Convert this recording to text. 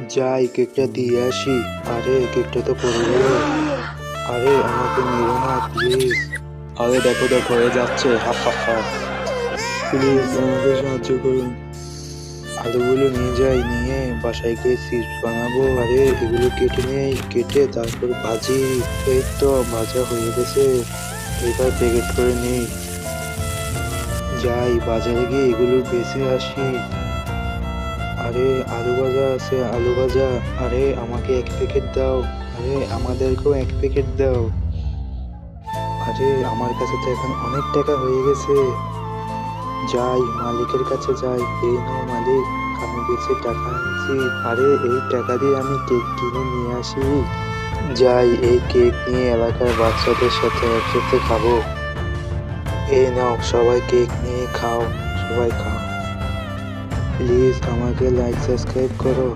যাই কেকটা দিয়ে আসি। আরে কেকটা তো পড়ে গেল। আরে আমাকে মেরো না প্লিজ। আরে দেখো দেখো হয়ে যাচ্ছে, হা হা হা। প্লিজ আমাকে সাহায্য করুন। আলুগুলো নিয়ে যাই, নিয়ে বাসায় গিয়ে চিপস বানাবো। আরে এগুলো কেটে নেই, কেটে তারপর ভাজি। এই তো ভাজা হয়ে গেছে, এবার প্যাকেট করে নেই। যাই বাজারে গিয়ে এগুলো বেছে আসি। আরে আলু ভাজা আছে, আলু ভাজা। আরে আমাকে এক প্যাকেট দাও। আরে আমাদেরকেও এক প্যাকেট দাও। আরে আমার কাছে তো এখন অনেক টাকা হয়ে গেছে। যাই মালিকের কাছে যাই, এই নাও মালিক, আমি বেশি টাকা আনছি। আরে এই টাকা দিয়ে আমি কেক কিনে নিয়ে আসি। যাই এই কেক নিয়ে এলাকার বাচ্চাদের সাথে একসাথে খাবো। এই নাও সবাই কেক নিয়ে খাও, সবাই খাও। প্লিজ আমাকে লাইক সাবস্ক্রাইব করো।